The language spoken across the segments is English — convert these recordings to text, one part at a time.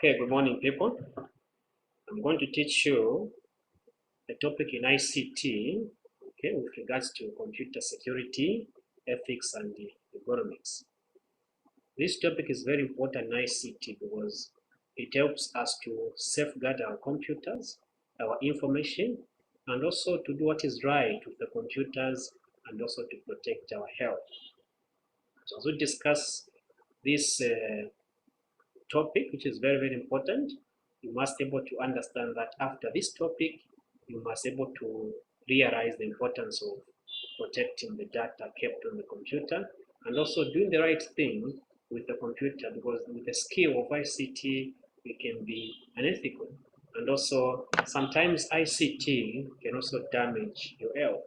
Okay, good morning, people. I'm going to teach you a topic in ICT, okay, with regards to computer security, ethics, and ergonomics. This topic is very important in ICT because it helps us to safeguard our computers, our information, and also to do what is right with the computers and also to protect our health. So as we discuss this topic, which is very, very important, you must be able to understand that after this topic, you must be able to realize the importance of protecting the data kept on the computer and also doing the right thing with the computer, because with the skill of ICT, we can be unethical. And also, sometimes ICT can also damage your health.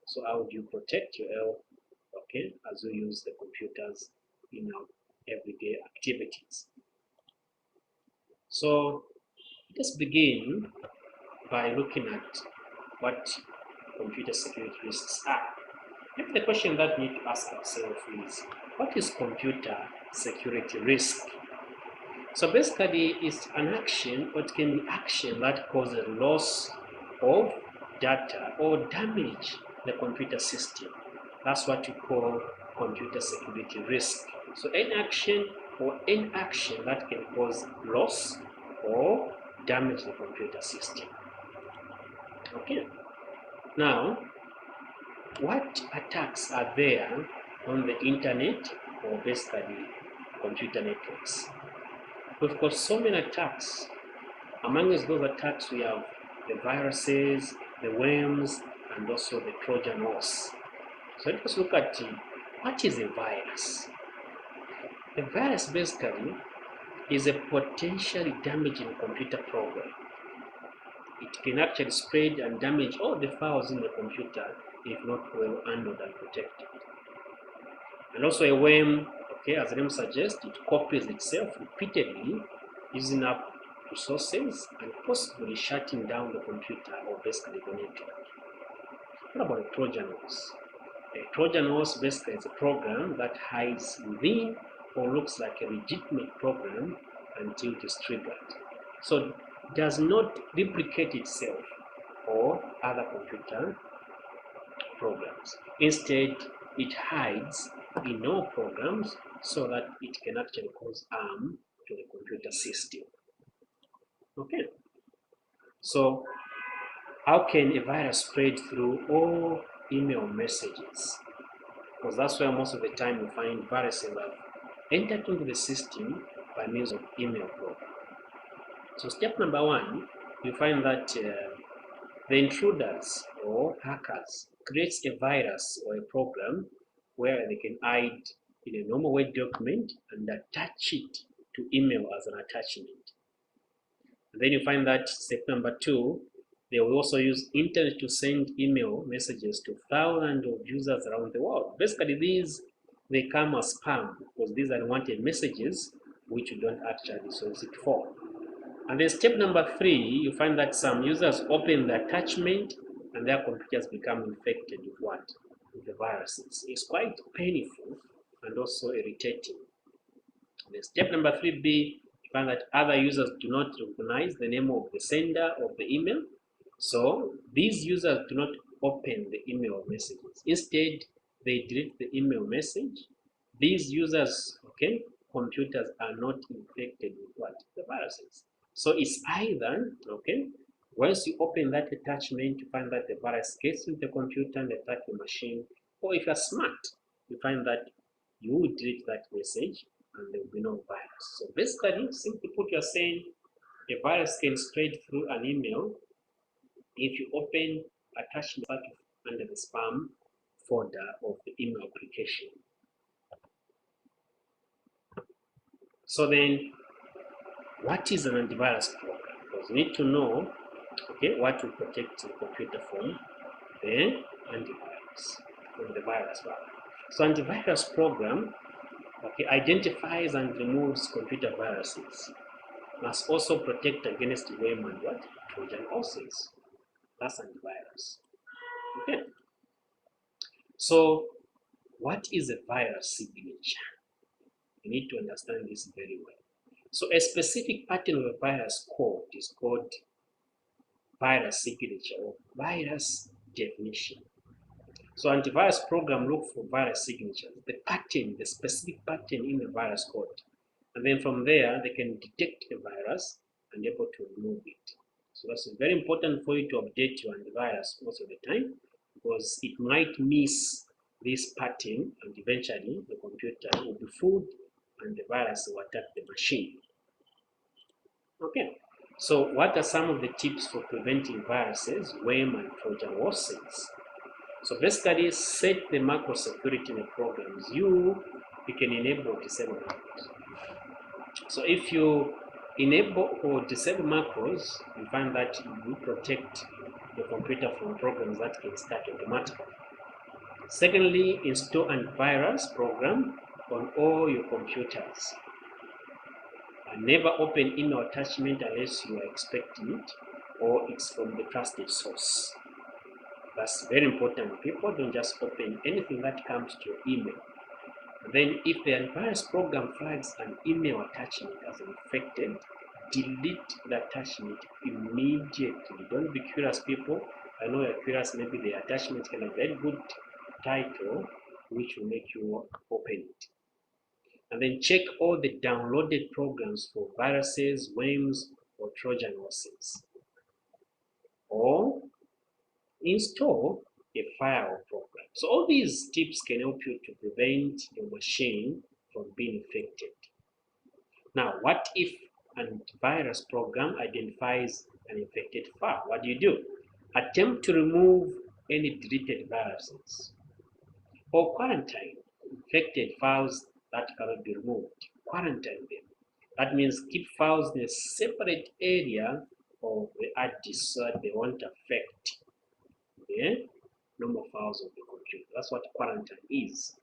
So how do you protect your health, okay, as you use the computers in our everyday activities? So let's begin by looking at what computer security risks are. Maybe the question that we need to ask ourselves is, what is computer security risk? So basically, it's an action, or it can be action that causes loss of data or damage the computer system. That's what we call computer security risk. So any action or inaction that can cause loss or damage the computer system. Okay. Now, what attacks are there on the internet or basically computer networks? We've got so many attacks. Among those attacks, we have the viruses, the worms, and also the Trojan horse. So let's look at what is a virus. A virus basically is a potentially damaging computer program. It can actually spread and damage all the files in the computer if not well handled and protected. And also a worm, okay, as the name suggests, it copies itself repeatedly, using up resources and possibly shutting down the computer or basically the network. What about a Trojan horse? A Trojan horse basically is a program that hides within or looks like a legitimate program until it is triggered. So it does not replicate itself or other computer programs. Instead, it hides in all programs so that it can actually cause harm to the computer system. Okay. So how can a virus spread through all email messages? Because that's where most of the time you find viruses have entered into the system by means of email program. So step number one, you find that the intruders or hackers creates a virus or a program where they can hide in a normal Word document and attach it to email as an attachment. And then you find that step number two, they will also use internet to send email messages to thousands of users around the world. Basically, these they come as spam because these are unwanted messages which you don't actually solicit for. And then step number three, you find that some users open the attachment and their computers become infected with what? With the viruses. It's quite painful and also irritating. And then step number 3B, you find that other users do not recognize the name of the sender of the email. So these users do not open the email messages. Instead, they delete the email message. These users, okay, computers are not infected with what? The viruses. So it's either, okay, once you open that attachment, you find that the virus gets into the computer and attack the machine, or if you're smart, you find that you will delete that message and there will be no virus. So basically, simply put, you're saying a virus can spread through an email if you open attachment under the spam folder of the email application. So then, what is an antivirus program? Because you need to know, okay, what will protect the computer from the antivirus, from the virus. So antivirus program, okay, identifies and removes computer viruses. Must also protect against worm and what? Trojan horses. That's antivirus. Okay. So what is a virus signature? You need to understand this very well. So a specific pattern of a virus code is called virus signature or virus definition. So antivirus program look for virus signatures, the pattern, the specific pattern in the virus code. And then from there, they can detect a virus and able to remove it. So that's very important for you to update your antivirus most of the time, because it might miss this pattern and eventually the computer will be fooled and the virus will attack the machine. Okay, so what are some of the tips for preventing viruses, worm and Trojan horses? So basically, set the macro security in the programs. You can enable or disable macros. So if you enable or disable macros, you find that you protect your computer from programs that can start automatically. Secondly, install antivirus program on all your computers. And never open email attachment unless you are expecting it or it's from the trusted source. That's very important. People don't just open anything that comes to your email. Then if the antivirus program flags an email attachment as infected, delete the attachment immediately. Don't be curious, people. I know you're curious, maybe the attachment can have a very good title which will make you open it. And then check all the downloaded programs for viruses, worms, or Trojan horses. Or install a firewall program. So all these tips can help you to prevent your machine from being infected. Now, what if an antivirus program identifies an infected file? What do? Attempt to remove any deleted viruses or quarantine infected files that cannot be removed. Quarantine them. That means keep files in a separate area of the hard disk so that they won't affect the normal files of the computer. That's what quarantine is.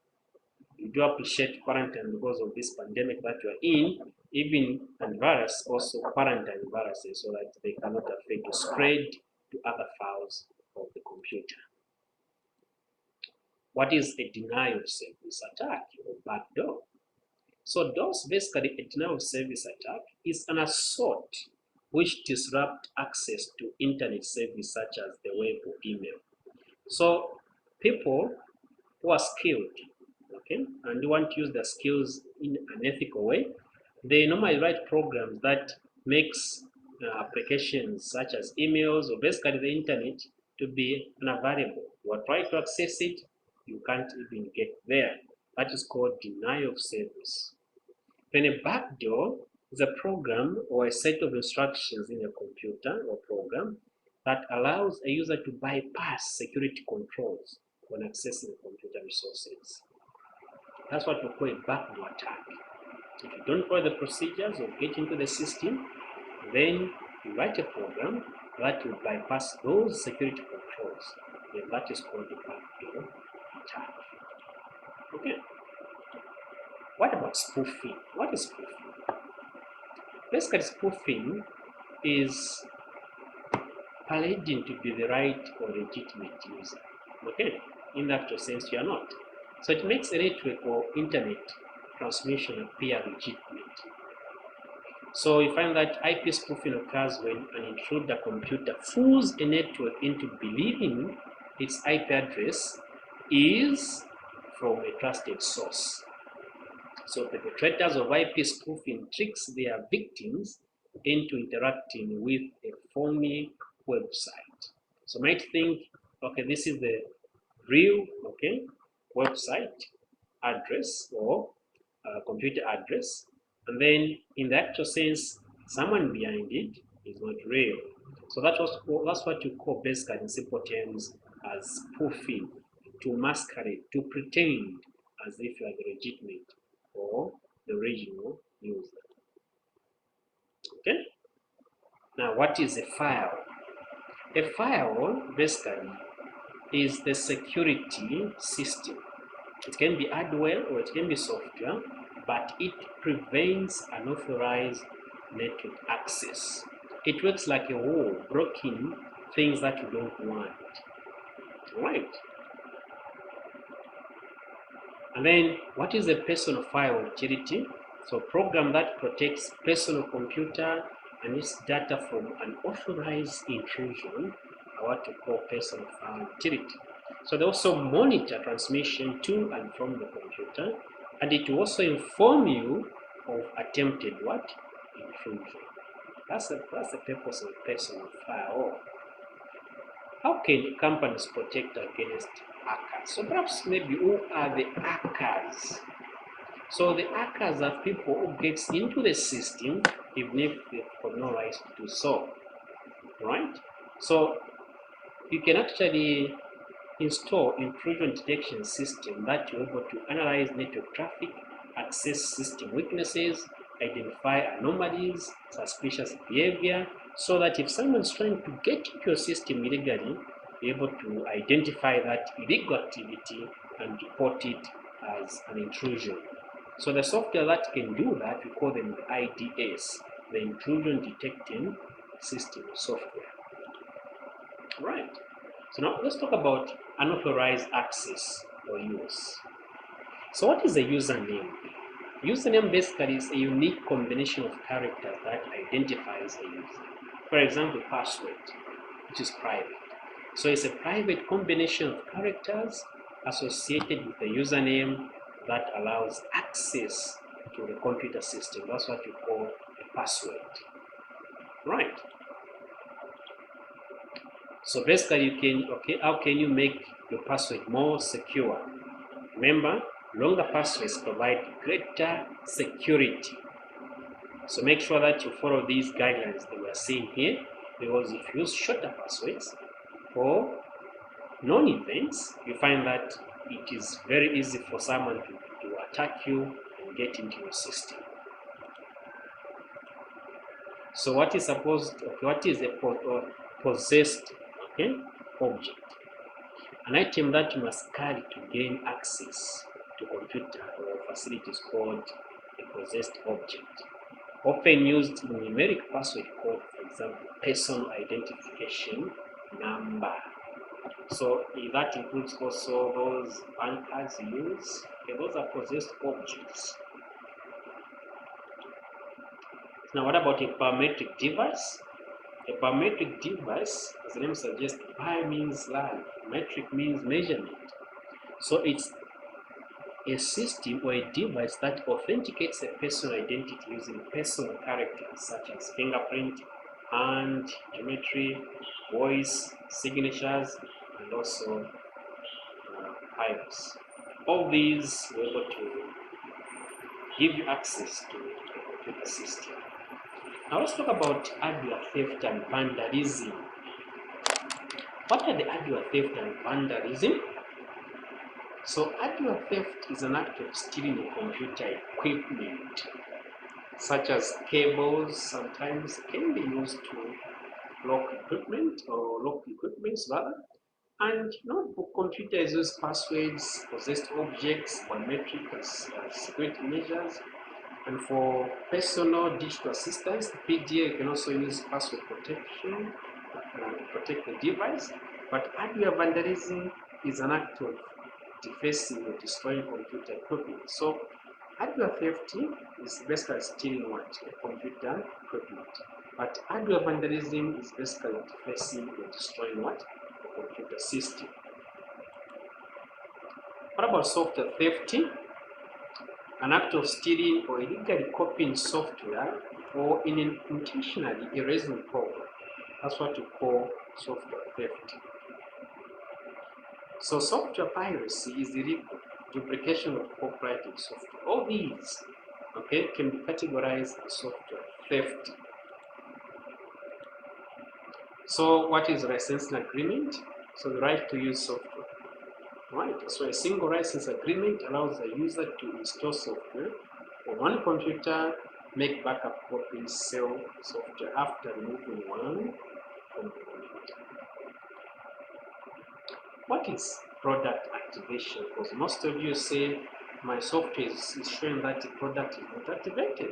We do appreciate quarantine because of this pandemic that we are in. Even antivirus also quarantine viruses so that they cannot affect or spread to other files of the computer. What is a denial of service attack or backdoor? So DOS, basically a denial of service attack, is an assault which disrupts access to internet service such as the web or email. So people who are skilled, okay, and want to use their skills in an ethical way, they normally write programs that makes applications such as emails or basically the internet to be unavailable. You are trying to access it, you can't even get there. That is called denial of service. Then a backdoor is a program or a set of instructions in a computer or program that allows a user to bypass security controls when accessing computer resources. That's what we call a backdoor attack. If you don't follow the procedures of getting into the system, then you write a program that will bypass those security controls. And that is called a backdoor attack. Okay. What about spoofing? What is spoofing? Basically, spoofing is parading to be the right or legitimate user. Okay, in the actual sense, you are not. So it makes a network or internet transmission appear legitimate. So you find that IP spoofing occurs when an intruder computer fools a network into believing its IP address is from a trusted source. So perpetrators of IP spoofing tricks their victims into interacting with a phony website. So you might think, okay, this is the real, okay, website address or computer address, and then in the actual sense, someone behind it is not real. So that's what you call basically in simple terms as spoofing, to masquerade, to pretend as if you are the legitimate or the original user. Okay? Now, what is a firewall? A firewall basically is the security system. It can be hardware or it can be software, but it prevents unauthorized network access. It works like a wall, blocking things that you don't want. Right? And then, what is a personal firewall utility? So program that protects personal computer and its data from unauthorized intrusion are what we call personal file utility. So they also monitor transmission to and from the computer, and it will also inform you of attempted what? Intrusion. That's the purpose of personal firewall. How can companies protect against hackers? So perhaps maybe who are the hackers? So the hackers are people who gets into the system even if they've got no right to do so, right? So you can actually install intrusion detection system that you're able to analyze network traffic, access system weaknesses, identify anomalies, suspicious behavior, so that if someone's trying to get into your system illegally, you're able to identify that illegal activity and report it as an intrusion. So the software that can do that, we call them the IDS, the intrusion detecting system software. Right. So now let's talk about unauthorized access or use. So what is a username? Username basically is a unique combination of characters that identifies a user. For example, password, which is private. So it's a private combination of characters associated with the username that allows access to the computer system. That's what you call a password. Right. So basically you can, how can you make your password more secure? Remember, longer passwords provide greater security. So make sure that you follow these guidelines that we are seeing here, because if you use shorter passwords for known events, you find that it is very easy for someone to attack you and get into your system. So what is what is a possessed object? An item that you must carry to gain access to computer or facilities called a possessed object. Often used in numeric password code, for example, personal identification number. So that includes also those bankers use. Those are possessed objects. Now what about a parametric device? A parametric device, as the name suggests, pi means live, metric means measurement. So it's a system or a device that authenticates a personal identity using personal characters such as fingerprint, hand, geometry, voice, signatures, and also iris. All these were able to give you access to the computer system. Now let's talk about hardware theft and vandalism. What are the hardware theft and vandalism? So hardware theft is an act of stealing a computer equipment, such as cables. Sometimes can be used to lock equipment or lock equipments rather. And for computers use passwords, possessed objects, biometric as security measures. And for personal digital assistance, PDA, you can also use password protection to protect the device. But hardware vandalism is an act of defacing or destroying computer equipment. So hardware theft is basically stealing what? A computer equipment. But hardware vandalism is basically defacing or destroying what? A computer system. What about software theft? An act of stealing or illegally copying software or intentionally erasing program. That's what you call software theft. So software piracy is illegal duplication of copyrighted software. All these can be categorized as software theft. So what is licensing agreement? So the right to use software. Right. So a single license agreement allows the user to install software on one computer, make backup copies, sell software after removing one from the computer. What is product activation? Because most of you say my software is showing that the product is not activated.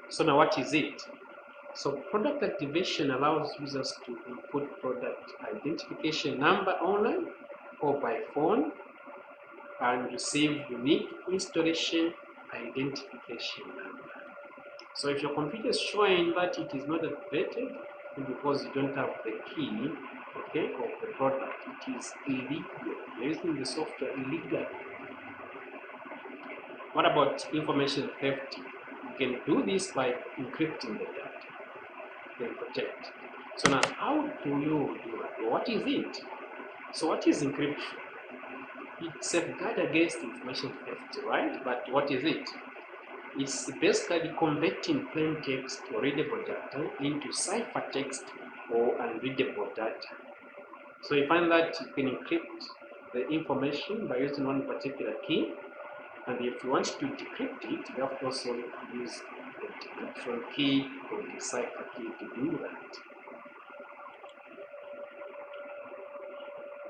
So now what is it? So product activation allows users to input product identification number online or by phone and receive unique installation identification number. So if your computer is showing that it is not activated because you don't have the key, okay, of the product, it is illegal. You're using the software illegally. What about information theft? You can do this by encrypting the data. You can protect. So now, how do you do that? What is it? So what is encryption? It safeguards against information theft, right? But what is it? It's basically converting plain text or readable data into ciphertext or unreadable data. So you find that you can encrypt the information by using one particular key, and if you want to decrypt it, you have to also use the decryption key or the cipher key to do that.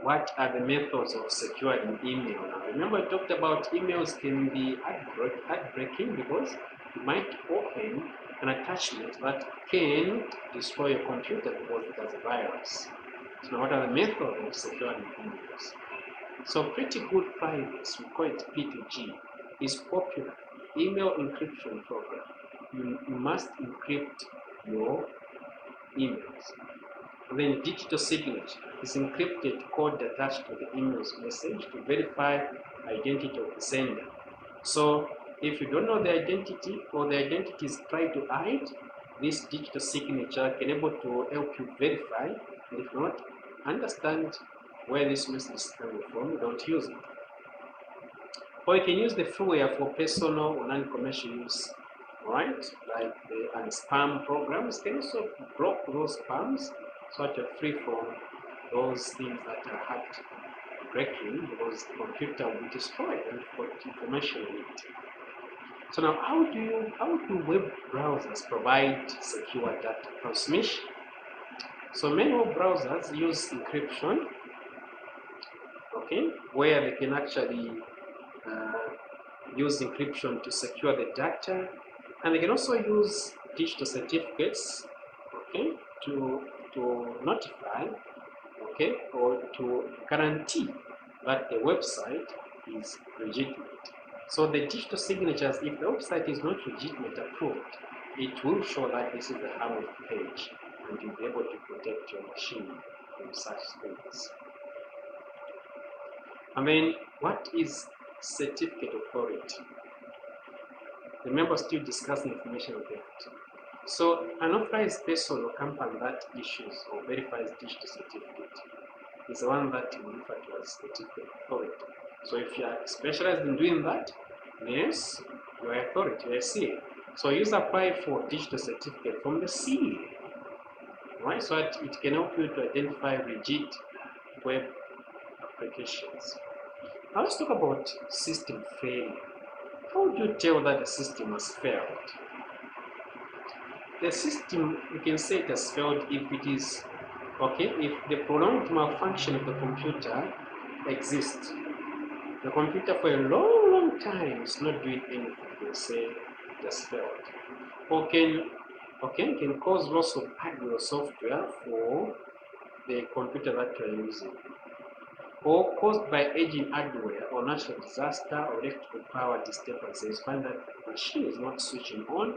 What are the methods of securing email? Now, remember I talked about emails can be ad-breaking because you might open an attachment that can destroy your computer because it has a virus. So what are the methods of securing emails? So pretty good privacy, we call it P2G, is popular. Email encryption program. You must encrypt your emails. And then digital signature is encrypted code attached to the email's message to verify identity of the sender. So if you don't know the identity or the identity is tried to hide, this digital signature can able to help you verify, and if not understand where this message is coming from, don't use it. Or you can use the freeware for personal or non-commercial use, right? Like the spam programs can also block those spams so that you're free from those things that are hard breaking because the computer will be destroyed and put information in it. So now how do web browsers provide secure data transmission? So many web browsers use encryption, okay, where they can actually use encryption to secure the data, and they can also use digital certificates, okay, to notify, okay, or to guarantee that the website is legitimate. So the digital signatures, if the website is not legitimate approved, it will show that this is the harm page, and you'll be able to protect your machine from such things. And then, what is certificate authority? Remember, still discussing information theft. So an authorized person or company that issues or verifies digital certificate is the one that we refer to as certificate authority. So if you are specialized in doing that, yes, you are authority, you are CA. So you apply for digital certificate from the CA, right? So that it can help you to identify legit web applications. Now let's talk about system failure. How do you tell that the system has failed? The system, you can say it has failed if it is, okay, if the prolonged malfunction of the computer exists. The computer for a long time is not doing anything, you say it has failed. Or can cause loss of hardware or software for the computer that you are using. Or caused by aging hardware or natural disaster or electrical power disturbances, find that the machine is not switching on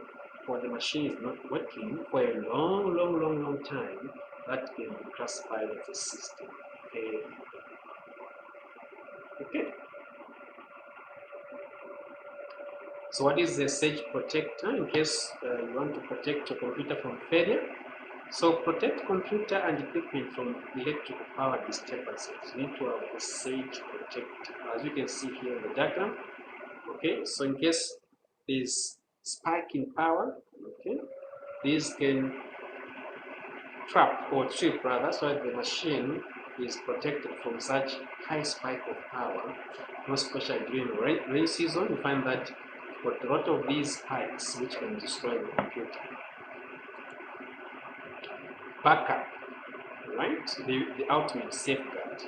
or the machine is not working for a long time, that can be classified as a system failure. Okay. So what is the Sage Protector in case you want to protect your computer from failure? So protect computer and equipment from electrical power disturbances. You need to have the Sage Protector, as you can see here in the diagram. Okay, so in case there's spike in power, okay, these can trap or trip rather, so that the machine is protected from such high spike of power. Most especially during rain season, you find that you've got a lot of these spikes which can destroy the computer. Backup, right? The ultimate safeguard.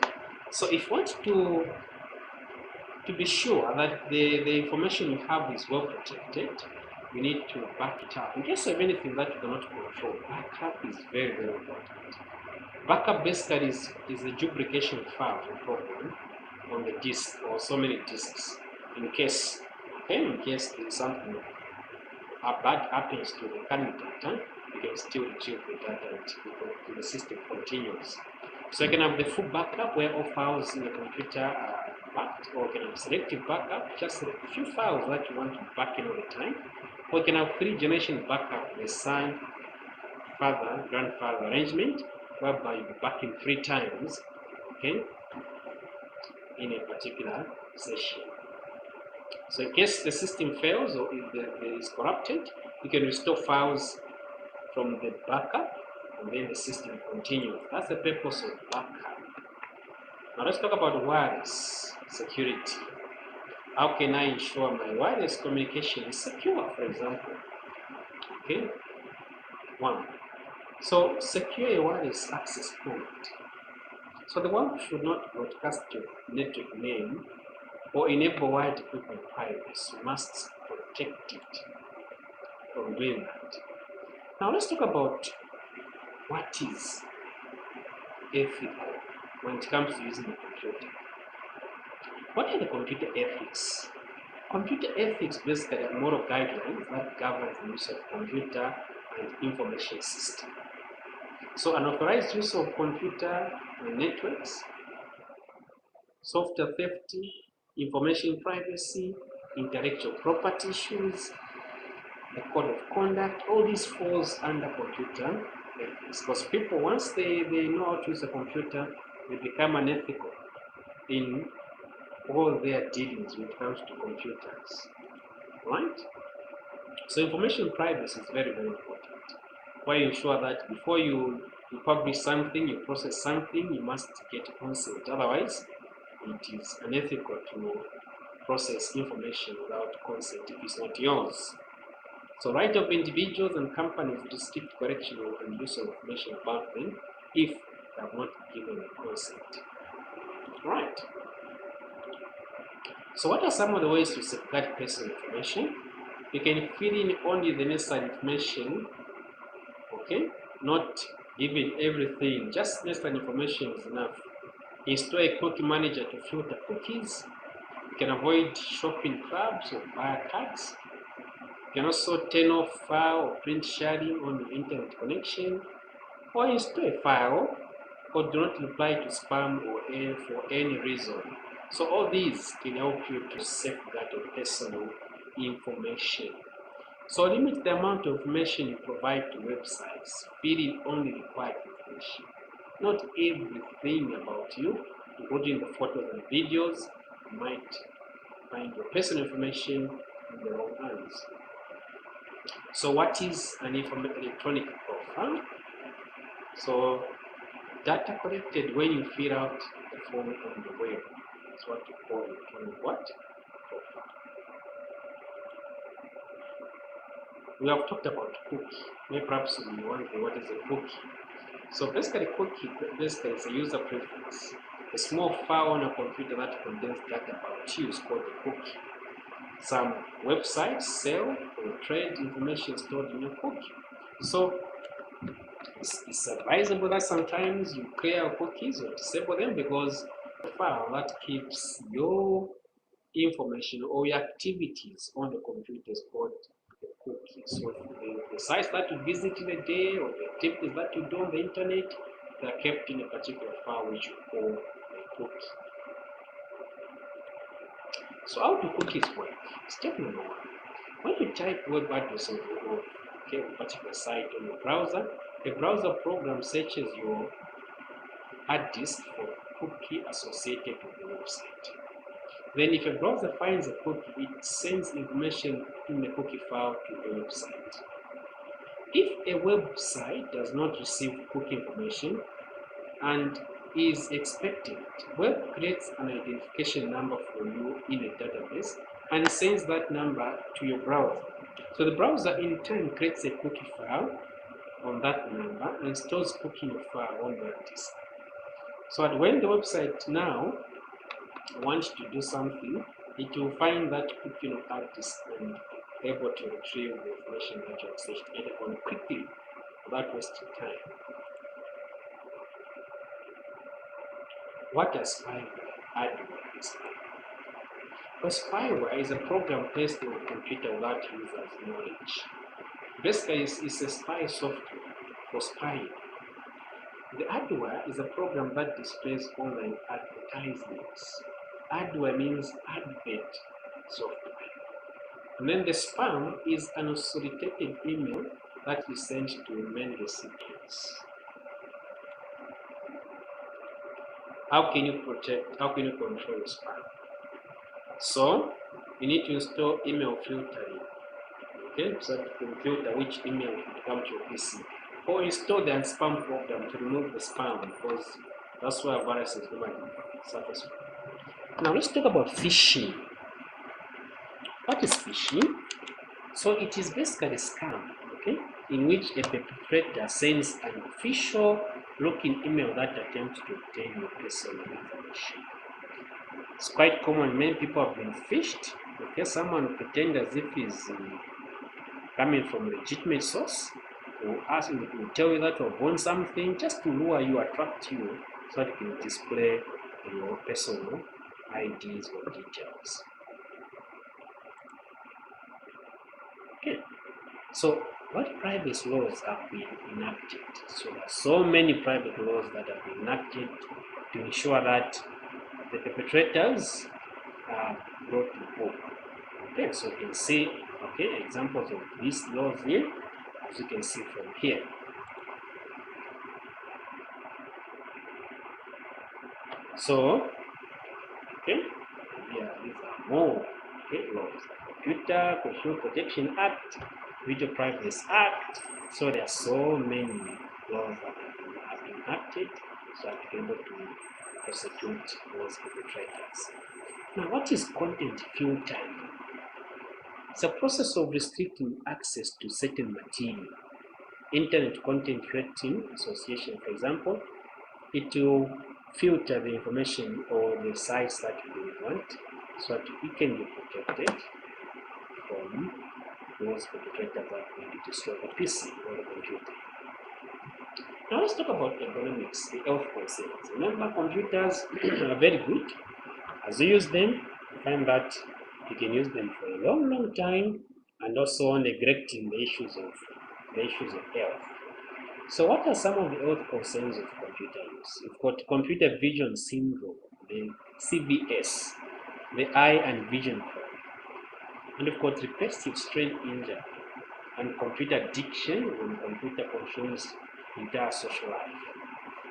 So if you want to be sure that the information you have is well protected, you need to back it up. In case of anything that you cannot control, backup is very important. Backup basically is a duplication file of a program on the disk or so many disks in case Okay, in case there's something bad happens to the current data, you can still retrieve the data and the system continues. So you can have the full backup where all files in the computer are backed, or you can have selective backup, just a few files that you want to back in all the time, or you can have 3-generation backup, the son, father, grandfather arrangement, whereby you back in 3 times, okay, in a particular session. So in case the system fails or if it is corrupted, you can restore files from the backup and then the system continues. That's the purpose of backup. Now let's talk about wireless security. How can I ensure my wireless communication is secure, for example? Okay, 1. So secure a wireless access point. So the one should not broadcast your network name or enable wide equipment privacy. You must protect it from doing that. Now let's talk about what is ethical when it comes to using the computer. What are the computer ethics? Computer ethics basically are moral guidelines that govern the use of computer and information system. So unauthorized use of computer and networks, software theft, information privacy, intellectual property issues, the code of conduct, all these falls under computer ethics. Because people, once they know how to use a computer, they become unethical in all their dealings when it comes to computers, right? So information privacy is very, very important. Why you ensure that before you publish something, you process something, you must get consent. Otherwise, it is unethical to process information without consent if it's not yours. So right of individuals and companies restrict collection and use of information about them if they have not given consent. Right. So what are some of the ways to safeguard personal information? You can fill in only the necessary information, okay? Not even everything, just necessary information is enough. Install a cookie manager to filter cookies. You can avoid shopping clubs or buyer cards. You can also turn off file or print sharing on your internet connection, or install a file, or do not reply to spam or for any reason. So all these can help you to safeguard your personal information. So limit the amount of information you provide to websites. Fill in only required information. Not everything about you, including the photos and videos, you might find your personal information in the wrong hands. So what is an electronic profile? So data collected when you fill out the form on the web. That's what you call electronic what? Profile. We have talked about cookie. Maybe perhaps you wonder what is a cookie. So basically cookie is a user preference. A small file on a computer that contains data about you is called a cookie. Some websites sell or trade information stored in a cookie. So it's advisable that sometimes you clear cookies or disable them, because the file that keeps your information or your activities on the computer is called the cookie. So the sites that you visit in a day or the activities that you do on the internet, they are kept in a particular file which you call a cookie. So how do cookies work? Step number 1. When you type web address on a particular site on your browser, the browser program searches your hard disk for cookie associated with the website. Then if a browser finds a cookie, it sends information in the cookie file to the website. If a website does not receive cookie information and is expecting it, web creates an identification number for you in a database and sends that number to your browser. So the browser in turn creates a cookie file on that number and stores cookie file on that disk. So when the website now wants to do something, it will find that cookie on hard disk and able to retrieve the information that you have searched either on quickly without wasting time. What does spyware? Hardware is spyware? Because spyware is a program placed on a computer without users' knowledge. Basically, it's a spy software for spying. The adware is a program that displays online advertisements. Adware means advert software. And then the spam is an unsolicited email that is sent to many recipients. How can you control spam? So you need to install email filtering. Okay, so that you can filter which email should come to your PC. Or install the spam program to remove the spam, because that's where viruses normally surface. Now let's talk about phishing. What is phishing? So it is basically a scam, okay, in which a perpetrator sends an official looking email that attempts to obtain your personal information. It's quite common. Many people have been phished. Okay, someone pretend as if he's coming from a legitimate source, or ask you to tell you that you have won something just to lure you, attract you, so that you can display your personal IDs or details. Okay, so what privacy laws have been enacted? So there are so many private laws that have been enacted to ensure that the perpetrators are brought to book. Okay, so you can see examples of these laws here, as you can see from here. So these are more laws. Computer Consumer Protection Act, Video Privacy Act. So there are so many laws that have been enacted so that to be able to prosecute those perpetrators. Now, what is content filtering? It's a process of restricting access to certain material. Internet Content Filtering Association, for example, it will filter the information or the sites that you don't want so that it can be protected from those perpetrators that will destroy the PC or the computer. Now let's talk about ergonomics, the health concerns. Remember, computers are very good. As you use them, you find that you can use them for a long, long time, and also neglecting the issues of health. So what are some of the health concerns of computer use? You've got computer vision syndrome, the CVS, the eye and vision problem, and you've got repetitive strain injury and computer addiction when computer consumes entire social life.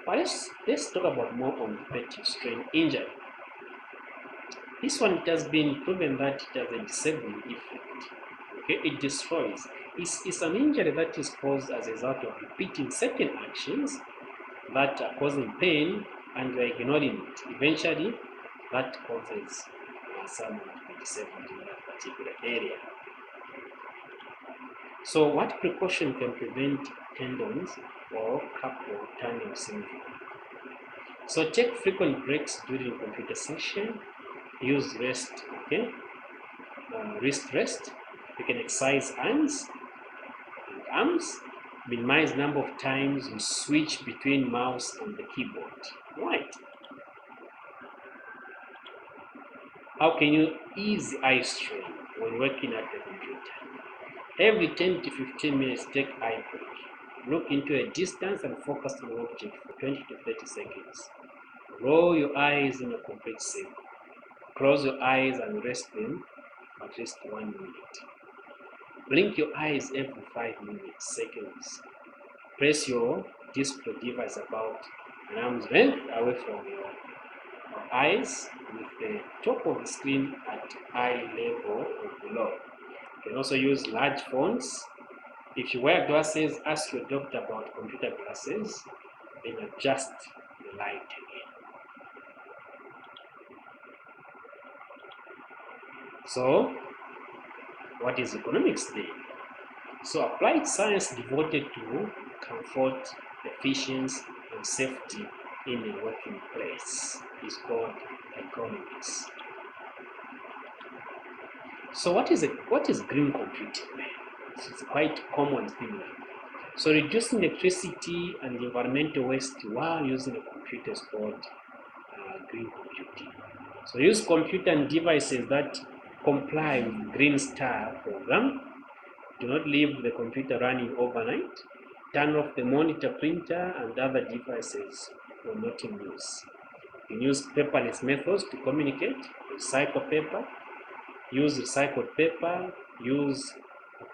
But let's talk about more on repetitive strain injury. This one, it has been proven that it has a disabling effect. Okay, it destroys. It's an injury that is caused as a result of repeating certain actions that are causing pain and you're ignoring it. Eventually, that causes someone to be disabled in that particular area. So what precaution can prevent tendons or carpal tunnel syndrome? So take frequent breaks during computer session, use rest, wrist rest. You can exercise hands and arms, minimize number of times you switch between mouse and the keyboard. Right. How can you ease eye strain when working at the computer? Every 10 to 15 minutes, take eye break. Look into a distance and focus on an object for 20 to 30 seconds. Roll your eyes in a complete circle. Close your eyes and rest them at least 1 minute. Blink your eyes every 5 seconds. Press your display device about an arm's length away from your eyes with the top of the screen at eye level or below. You can also use large fonts. If you wear glasses, ask your doctor about computer glasses, then adjust the light again. So, what is ergonomics then? So, applied science devoted to comfort, efficiency, and safety in a working place is called ergonomics. So, what is green computing? It's a quite common thing. So, reducing electricity and environmental waste while using a computer is called green computing. So use computer and devices that comply with Green Star program. Do not leave the computer running overnight. Turn off the monitor, printer, and other devices when not in use. You can use paperless methods to communicate. Recycle paper. Use recycled paper. Use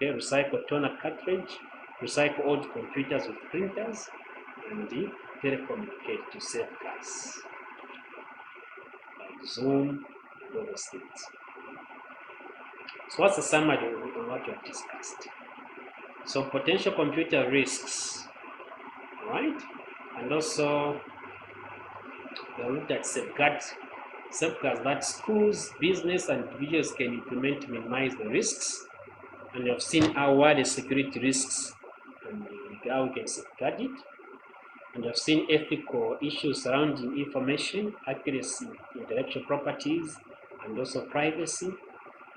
recycled toner cartridge. Recycle old computers with printers, and telecommunicate to save gas, like Zoom and all those things. So what's the summary of what we have discussed? So potential computer risks, right? And also we looked at safeguards that schools, business, and individuals can implement to minimize the risks. And we have seen what the security risks and how we can safeguard it. And we have seen ethical issues surrounding information, accuracy, intellectual properties, and also privacy.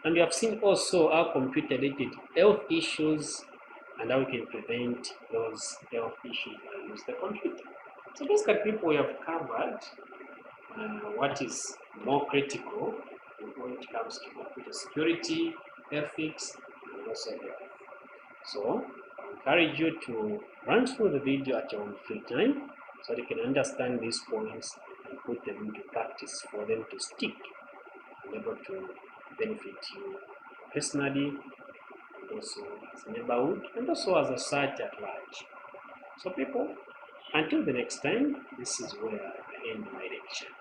And we have seen also how computer-related health issues and how we can prevent those health issues when we use the computer. So basically, people, we have covered what is more critical when it comes to computer security, ethics, and also health. So I encourage you to run through the video at your own free time so that you can understand these points and put them into practice for them to stick and able to benefit you personally, and also as a neighborhood, and also as a society at large. So people, until the next time, this is where I end my lecture.